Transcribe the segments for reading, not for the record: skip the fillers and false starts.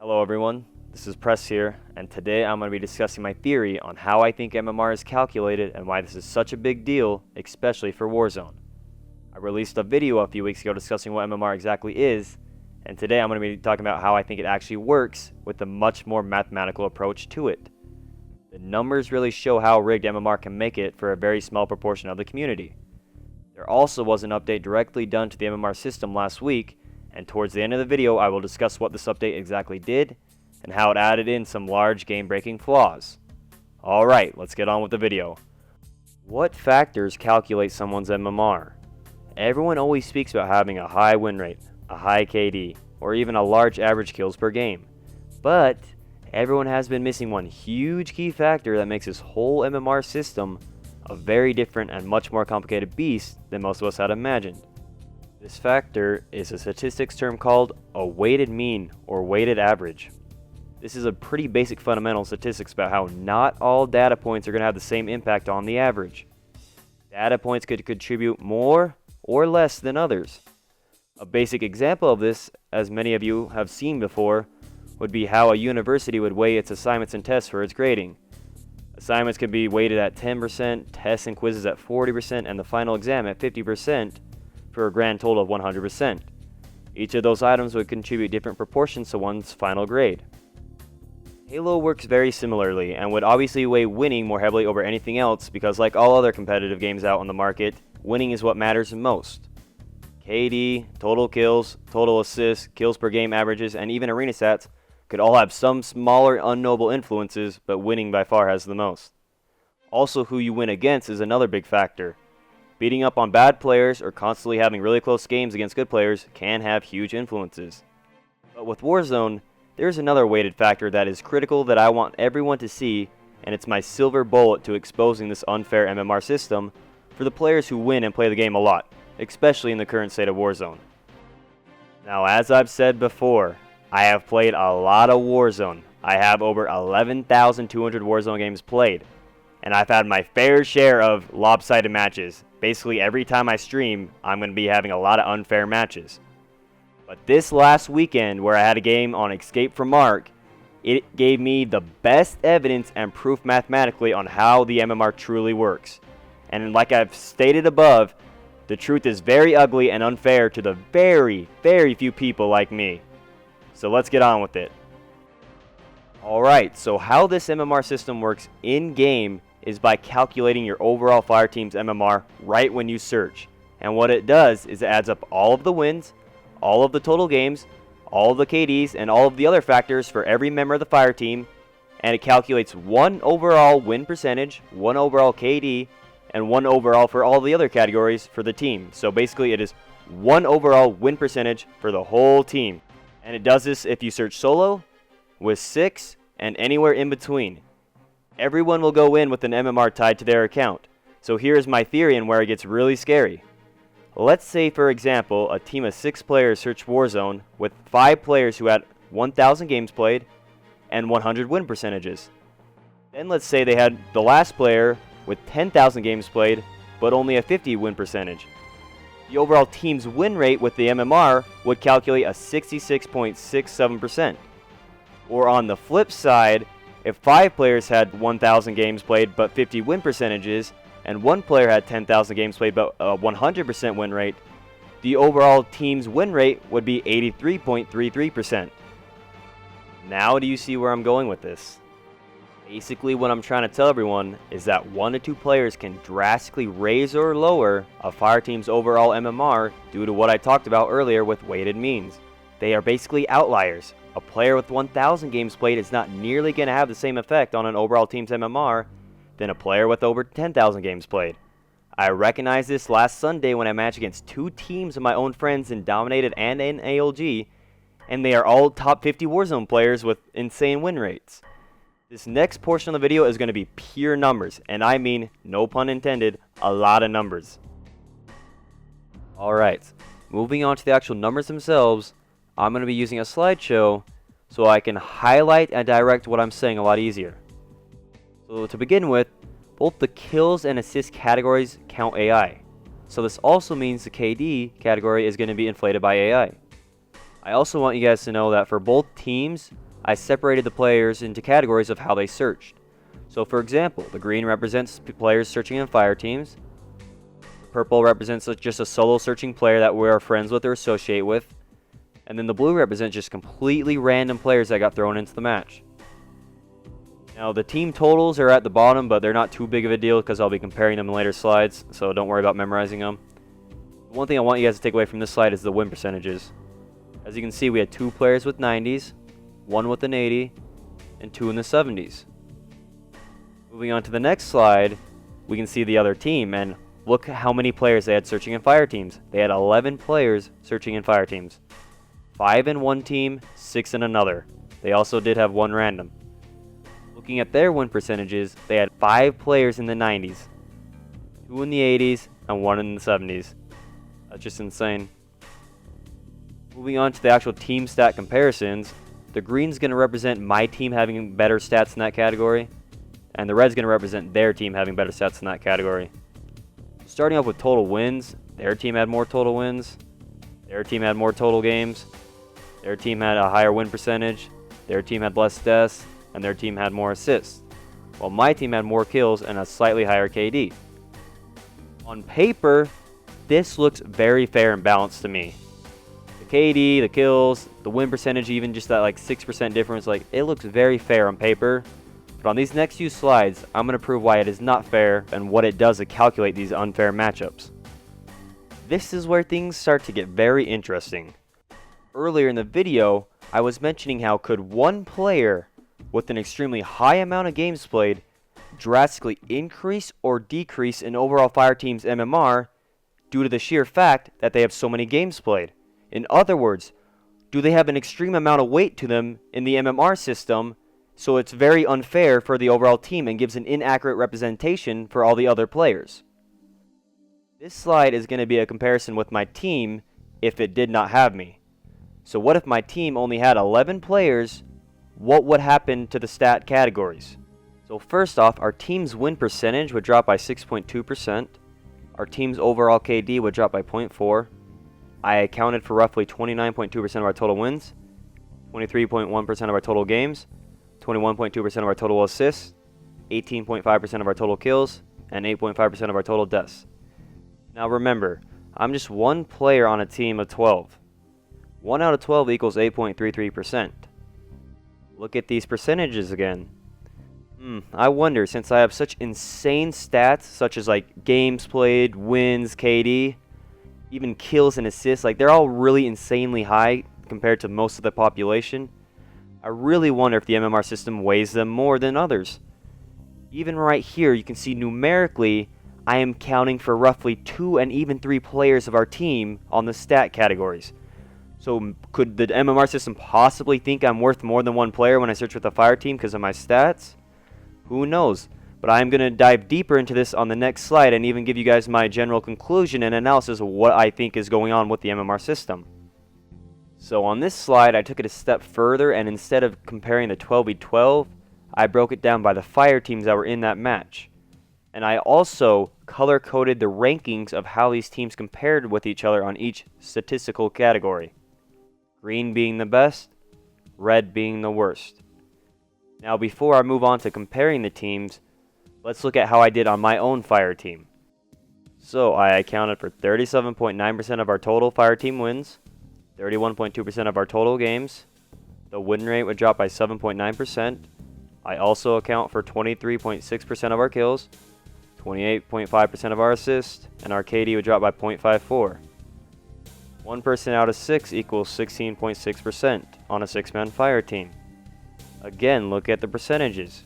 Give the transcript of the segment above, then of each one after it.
Hello everyone, this is Press here, and today I'm going to be discussing my theory on how I think MMR is calculated and why this is such a big deal, especially for Warzone. I released a video a few weeks ago discussing what MMR exactly is, and today I'm going to be talking about how I think it actually works with a much more mathematical approach to it. The numbers really show how rigged MMR can make it for a very small proportion of the community. There also was an update directly done to the MMR system last week, and towards the end of the video I will discuss what this update exactly did and how it added in some large game-breaking flaws. Alright, let's get on with the video. What factors calculate someone's MMR? Everyone always speaks about having a high win rate, a high KD, or even a large average kills per game. But everyone has been missing one huge key factor that makes this whole MMR system a very different and much more complicated beast than most of us had imagined. This factor is a statistics term called a weighted mean or weighted average. This is a pretty basic fundamental statistics about how not all data points are going to have the same impact on the average. Data points could contribute more or less than others. A basic example of this, as many of you have seen before, would be how a university would weigh its assignments and tests for its grading. Assignments could be weighted at 10%, tests and quizzes at 40%, and the final exam at 50%. For a grand total of 100%. Each of those items would contribute different proportions to one's final grade. Halo works very similarly and would obviously weigh winning more heavily over anything else because, like all other competitive games out on the market, winning is what matters most. KD, total kills, total assists, kills per game averages, and even arena stats could all have some smaller unknowable influences, but winning by far has the most. Also, who you win against is another big factor. Beating up on bad players or constantly having really close games against good players can have huge influences. But with Warzone, there's another weighted factor that is critical that I want everyone to see, and it's my silver bullet to exposing this unfair MMR system for the players who win and play the game a lot, especially in the current state of Warzone. Now, as I've said before, I have played a lot of Warzone. I have over 11,200 Warzone games played, and I've had my fair share of lopsided matches. Basically, every time I stream, I'm going to be having a lot of unfair matches. But this last weekend, where I had a game on Escape from Ark, it gave me the best evidence and proof mathematically on how the MMR truly works. And like I've stated above, the truth is very ugly and unfair to the very, very few people like me. So let's get on with it. Alright, so how this MMR system works in-game is by calculating your overall fireteam's MMR right when you search. And what it does is it adds up all of the wins, all of the total games, all of the KDs, and all of the other factors for every member of the fireteam, and it calculates one overall win percentage, one overall KD, and one overall for all the other categories for the team. So basically it is one overall win percentage for the whole team. And it does this if you search solo, with 6, and anywhere in between. Everyone will go in with an MMR tied to their account. So here's my theory and where it gets really scary. Let's say, for example, a team of 6 players searched Warzone with 5 players who had 1,000 games played and 100 win percentages. Then let's say they had the last player with 10,000 games played but only a 50 win percentage. The overall team's win rate with the MMR would calculate a 66.67%. Or on the flip side, if 5 players had 1,000 games played but 50 win percentages, and 1 player had 10,000 games played but a 100% win rate, the overall team's win rate would be 83.33%. Now do you see where I'm going with this? Basically what I'm trying to tell everyone is that 1 to 2 players can drastically raise or lower a fireteam's overall MMR due to what I talked about earlier with weighted means. They are basically outliers. A player with 1,000 games played is not nearly going to have the same effect on an overall team's MMR than a player with over 10,000 games played. I recognized this last Sunday when I matched against 2 teams of my own friends in Dominated and in ALG, and they are all top 50 Warzone players with insane win rates. This next portion of the video is going to be pure numbers, and I mean, no pun intended, a lot of numbers. Alright, moving on to the actual numbers themselves, I'm going to be using a slideshow so I can highlight and direct what I'm saying a lot easier. So to begin with, both the kills and assist categories count AI. So this also means the KD category is going to be inflated by AI. I also want you guys to know that for both teams, I separated the players into categories of how they searched. So for example, the green represents players searching in fire teams. Purple represents just a solo searching player that we are friends with or associate with. And then the blue represents just completely random players that got thrown into the match. Now the team totals are at the bottom, but they're not too big of a deal because I'll be comparing them in later slides, so don't worry about memorizing them. One thing I want you guys to take away from this slide is the win percentages. As you can see, we had 2 players with 90s, 1 with an 80, and 2 in the 70s. Moving on to the next slide, we can see the other team, and look how many players they had searching in fire teams. They had 11 players searching in fire teams. 5 in one team, 6 in another. They also did have 1 random. Looking at their win percentages, they had 5 players in the 90s, 2 in the 80s, and 1 in the 70s. That's just insane. Moving on to the actual team stat comparisons, the green's going to represent my team having better stats in that category, and the red's going to represent their team having better stats in that category. Starting off with total wins, their team had more total wins, their team had more total games, their team had a higher win percentage, their team had less deaths, and their team had more assists, while my team had more kills and a slightly higher KD. On paper, this looks very fair and balanced to me. The KD, the kills, the win percentage, even just that like 6% difference, like it looks very fair on paper. But on these next few slides, I'm going to prove why it is not fair and what it does to calculate these unfair matchups. This is where things start to get very interesting. Earlier in the video, I was mentioning how could one player with an extremely high amount of games played drastically increase or decrease an overall fire team's MMR due to the sheer fact that they have so many games played. In other words, do they have an extreme amount of weight to them in the MMR system, so it's very unfair for the overall team and gives an inaccurate representation for all the other players. This slide is going to be a comparison with my team if it did not have me. So what if my team only had 11 players? What would happen to the stat categories? So first off, our team's win percentage would drop by 6.2%. Our team's overall KD would drop by 0.4. I accounted for roughly 29.2% of our total wins, 23.1% of our total games, 21.2% of our total assists, 18.5% of our total kills, and 8.5% of our total deaths. Now remember, I'm just one player on a team of 12. 1 out of 12 equals 8.33%. Look at these percentages again. I wonder, since I have such insane stats, such as like games played, wins, KD, even kills and assists, like they're all really insanely high compared to most of the population. I really wonder if the MMR system weighs them more than others. Even right here, you can see numerically, I am counting for roughly 2 and even 3 players of our team on the stat categories. So could the MMR system possibly think I'm worth more than 1 player when I search with the fire team because of my stats? Who knows? But I'm going to dive deeper into this on the next slide and even give you guys my general conclusion and analysis of what I think is going on with the MMR system. So on this slide, I took it a step further, and instead of comparing the 12v12, I broke it down by the fire teams that were in that match. And I also color-coded the rankings of how these teams compared with each other on each statistical category. Green being the best, red being the worst. Now before I move on to comparing the teams, let's look at how I did on my own fire team. So I accounted for 37.9% of our total fire team wins, 31.2% of our total games. The win rate would drop by 7.9%. I also account for 23.6% of our kills, 28.5% of our assists, and our KD would drop by 0.54. 1 person out of 6 equals 16.6% on a 6-man fire team. Again, look at the percentages.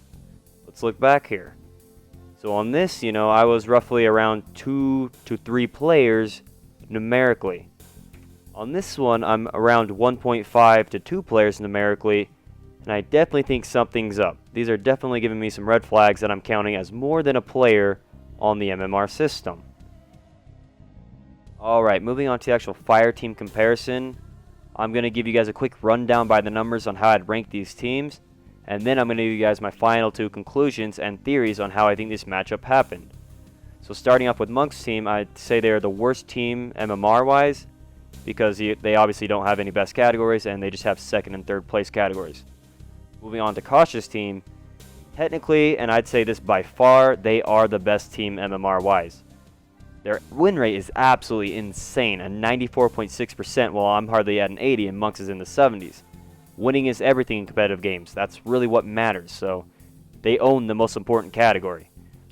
Let's look back here. So on this, I was roughly around 2 to 3 players numerically. On this one, I'm around 1.5 to 2 players numerically, and I definitely think something's up. These are definitely giving me some red flags that I'm counting as more than a player on the MMR system. Alright, moving on to the actual fire team comparison. I'm going to give you guys a quick rundown by the numbers on how I'd rank these teams, and then I'm going to give you guys my final 2 conclusions and theories on how I think this matchup happened. So starting off with Monk's team, I'd say they're the worst team MMR-wise, because they obviously don't have any best categories, and they just have 2nd and 3rd place categories. Moving on to Cautious team, technically, and I'd say this by far, they are the best team MMR-wise. Their win rate is absolutely insane, at 94.6%, while I'm hardly at an 80 and Monks is in the 70s. Winning is everything in competitive games. That's really what matters, so they own the most important category.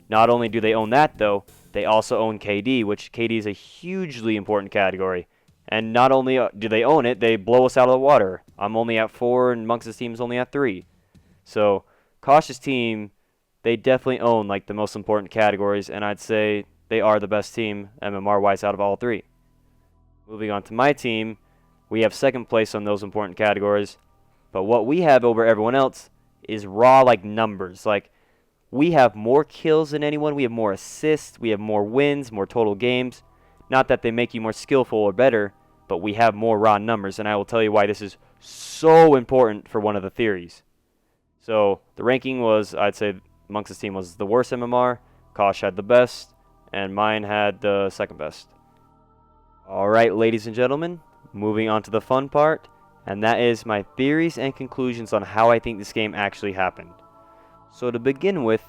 Not only do they own that, though, they also own KD, which KD is a hugely important category. And not only do they own it, they blow us out of the water. I'm only at 4, and Monks' team is only at 3. So, Cautious team, they definitely own like the most important categories, and I'd say they are the best team MMR-wise out of all 3. Moving on to my team, we have second place on those important categories. But what we have over everyone else is raw like numbers. Like, we have more kills than anyone, we have more assists, we have more wins, more total games. Not that they make you more skillful or better, but we have more raw numbers, and I will tell you why this is so important for one of the theories. So, the ranking was, I'd say Monks' team was the worst MMR, Kosh had the best, and mine had the second best. Alright, ladies and gentlemen, moving on to the fun part, and that is my theories and conclusions on how I think this game actually happened. So to begin with,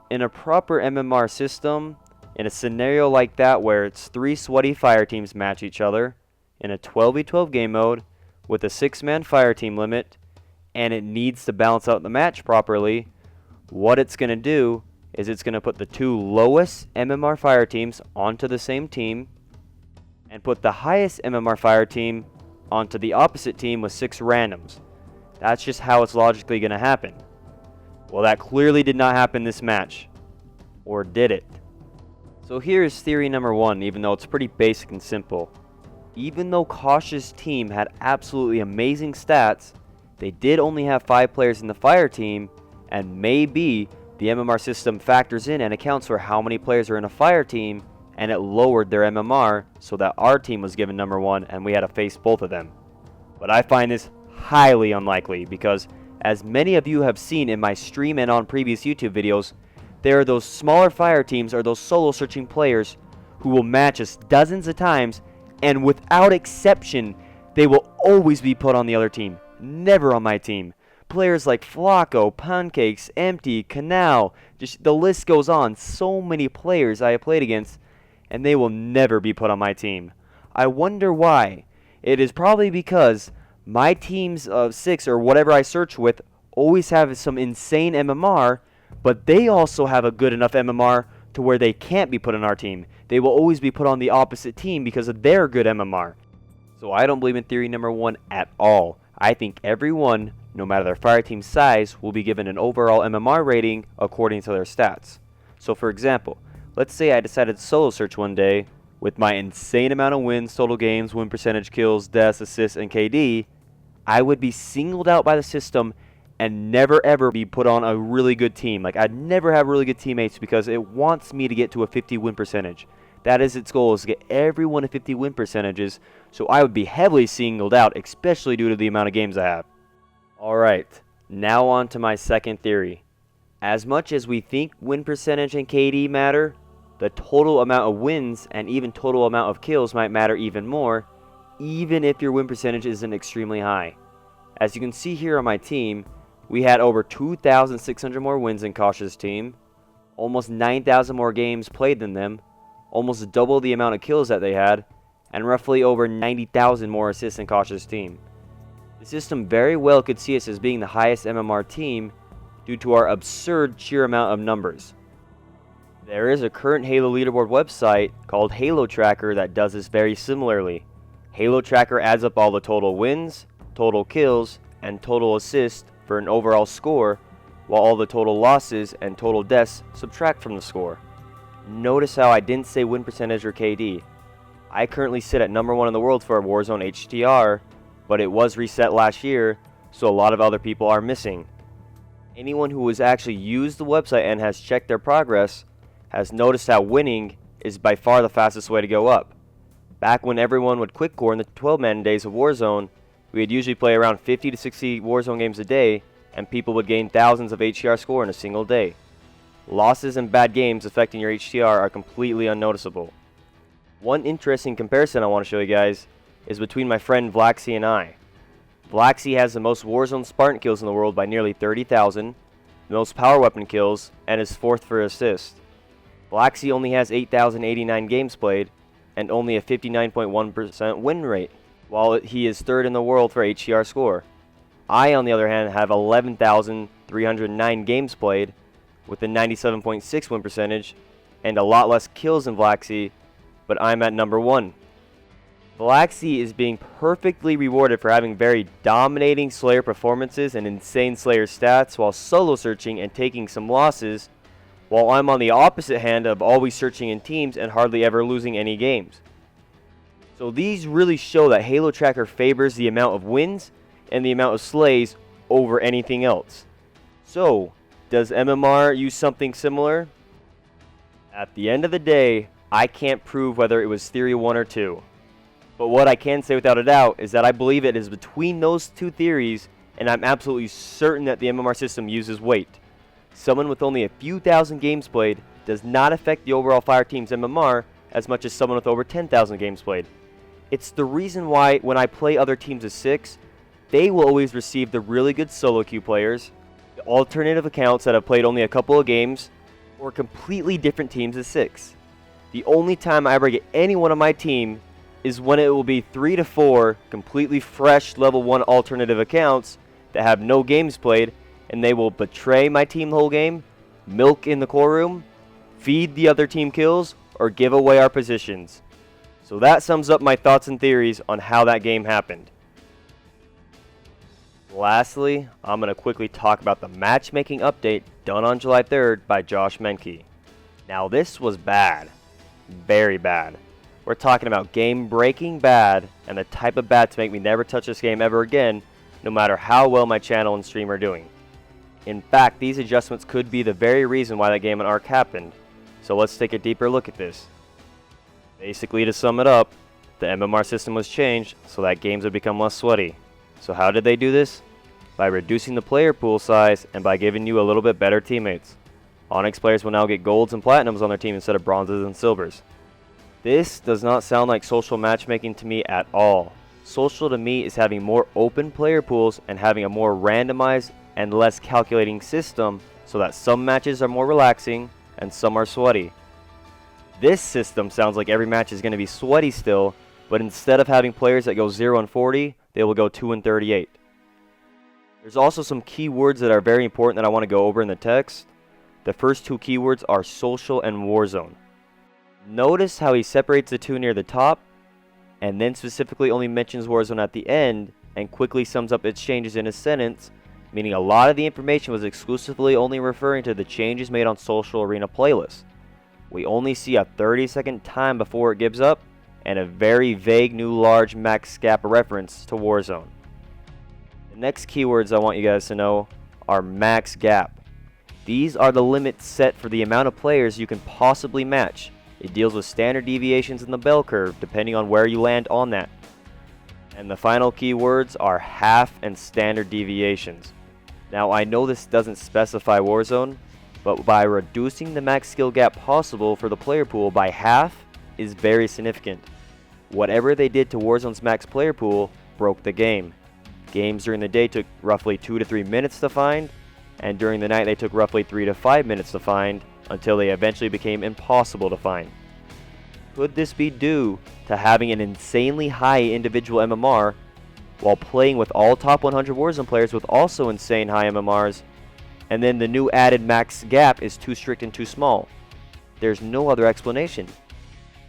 in a proper MMR system, in a scenario like that where it's 3 sweaty fire teams match each other, in a 12v12 game mode, with a 6-man fire team limit, and it needs to balance out the match properly, what it's going to do is it's going to put the 2 lowest MMR fire teams onto the same team, and put the highest MMR fire team onto the opposite team with 6 randoms. That's just how it's logically going to happen. Well, that clearly did not happen this match. Or did it? So here's theory number 1, even though it's pretty basic and simple. Even though Cautious team had absolutely amazing stats, they did only have 5 players in the fire team, and maybe the MMR system factors in and accounts for how many players are in a fire team, and it lowered their MMR so that our team was given number 1 and we had to face both of them. But I find this highly unlikely because, as many of you have seen in my stream and on previous YouTube videos, there are those smaller fire teams or those solo searching players who will match us dozens of times, and without exception, they will always be put on the other team, never on my team. Players like Flacco, Pancakes, Empty, Canal, just the list goes on. So many players I have played against, and they will never be put on my team. I wonder why. It is probably because my teams of 6 or whatever I search with always have some insane MMR, but they also have a good enough MMR to where they can't be put on our team. They will always be put on the opposite team because of their good MMR. So I don't believe in theory number 1 at all. I think everyone, no matter their fire team size, will be given an overall MMR rating according to their stats. So for example, let's say I decided to solo search one day with my insane amount of wins, total games, win percentage, kills, deaths, assists, and KD. I would be singled out by the system and never ever be put on a really good team. Like, I'd never have really good teammates because it wants me to get to a 50 win percentage. That is its goal, is to get everyone to 50 win percentages, so I would be heavily singled out, especially due to the amount of games I have. Alright, now on to my second theory. As much as we think win percentage and KD matter, the total amount of wins and even total amount of kills might matter even more, even if your win percentage isn't extremely high. As you can see here on my team, we had over 2,600 more wins than Cautious team, almost 9,000 more games played than them, almost double the amount of kills that they had, and roughly over 90,000 more assists than Cautious team. The system very well could see us as being the highest MMR team due to our absurd sheer amount of numbers. There is a current Halo leaderboard website called Halo Tracker that does this very similarly. Halo Tracker adds up all the total wins, total kills, and total assists for an overall score, while all the total losses and total deaths subtract from the score. Notice how I didn't say win percentage or KD. I currently sit at number 1 in the world for Warzone HTR, but it was reset last year, so a lot of other people are missing. Anyone who has actually used the website and has checked their progress has noticed how winning is by far the fastest way to go up. Back when everyone would quit core in the 12-man days of Warzone, we'd usually play around 50 to 60 Warzone games a day, and people would gain thousands of HTR score in a single day. Losses and bad games affecting your HTR are completely unnoticeable. One interesting comparison I want to show you guys is between my friend Vlaxy and I. Black Sea has the most Warzone Spartan kills in the world by nearly 30,000, the most power weapon kills, and is 4th for assist. Black Sea only has 8,089 games played, and only a 59.1% win rate, while he is 3rd in the world for HCR score. I, on the other hand, have 11,309 games played, with a 97.6 win percentage, and a lot less kills than Black Sea, but I'm at number 1. Black Sea is being perfectly rewarded for having very dominating Slayer performances and insane Slayer stats while solo searching and taking some losses, while I'm on the opposite hand of always searching in teams and hardly ever losing any games. So these really show that Halo Tracker favors the amount of wins and the amount of slays over anything else. So, does MMR use something similar? At the end of the day, I can't prove whether it was Theory 1 or 2. But what I can say without a doubt is that I believe it is between those two theories, and I'm absolutely certain that the MMR system uses weight. Someone with only a few thousand games played does not affect the overall fireteam's MMR as much as someone with over 10,000 games played. It's the reason why when I play other teams as 6, they will always receive the really good solo queue players, the alternative accounts that have played only a couple of games, or completely different teams as 6. The only time I ever get anyone on my team is when it will be 3 to 4 completely fresh level 1 alternative accounts that have no games played, and they will betray my team the whole game, milk in the core room, feed the other team kills, or give away our positions. So that sums up my thoughts and theories on how that game happened. Lastly, I'm going to quickly talk about the matchmaking update done on July 3rd by Josh Menke. Now this was bad. Very bad. We're talking about game-breaking bad, and the type of bad to make me never touch this game ever again, no matter how well my channel and stream are doing. In fact, these adjustments could be the very reason why that game and arc happened. So let's take a deeper look at this. Basically, to sum it up, the MMR system was changed so that games would become less sweaty. So how did they do this? By reducing the player pool size and by giving you a little bit better teammates. Onyx players will now get golds and platinums on their team instead of bronzes and silvers. This does not sound like social matchmaking to me at all. Social to me is having more open player pools and having a more randomized and less calculating system so that some matches are more relaxing and some are sweaty. This system sounds like every match is going to be sweaty still, but instead of having players that go 0 and 40, they will go 2 and 38. There's also some keywords that are very important that I want to go over in the text. The first two keywords are social and warzone. Notice how he separates the two near the top, and then specifically only mentions Warzone at the end, and quickly sums up its changes in a sentence, meaning a lot of the information was exclusively only referring to the changes made on Social Arena playlists. We only see a 30-second time before it gives up, and a very vague new large max gap reference to Warzone. The next keywords I want you guys to know are max gap. These are the limits set for the amount of players you can possibly match. It deals with standard deviations in the bell curve, depending on where you land on that. And the final keywords are half and standard deviations. Now I know this doesn't specify Warzone, but by reducing the max skill gap possible for the player pool by half is very significant. Whatever they did to Warzone's max player pool broke the game. Games during the day took roughly 2 to 3 minutes to find, and during the night they took roughly 3 to 5 minutes to find, until they eventually became impossible to find. Could this be due to having an insanely high individual MMR while playing with all top 100 Warzone players with also insane high MMRs, and then the new added max gap is too strict and too small? There's no other explanation.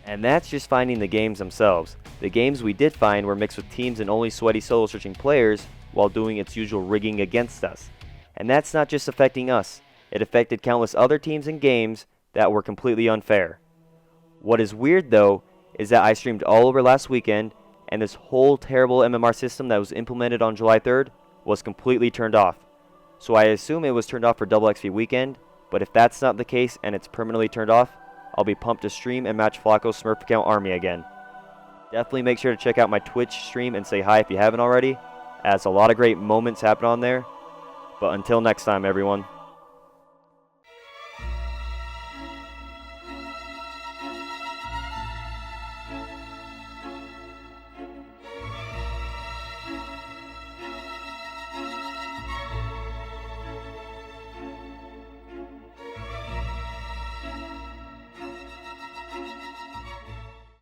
And that's just finding the games themselves. The games we did find were mixed with teams and only sweaty solo searching players while doing its usual rigging against us. And that's not just affecting us. It affected countless other teams and games that were completely unfair. What is weird though is that I streamed all over last weekend, and this whole terrible MMR system that was implemented on July 3rd was completely turned off. So I assume it was turned off for Double XP weekend, but if that's not the case and it's permanently turned off, I'll be pumped to stream and match Flacco's Smurf account army again. Definitely make sure to check out my Twitch stream and say hi if you haven't already, as a lot of great moments happen on there. But until next time, everyone.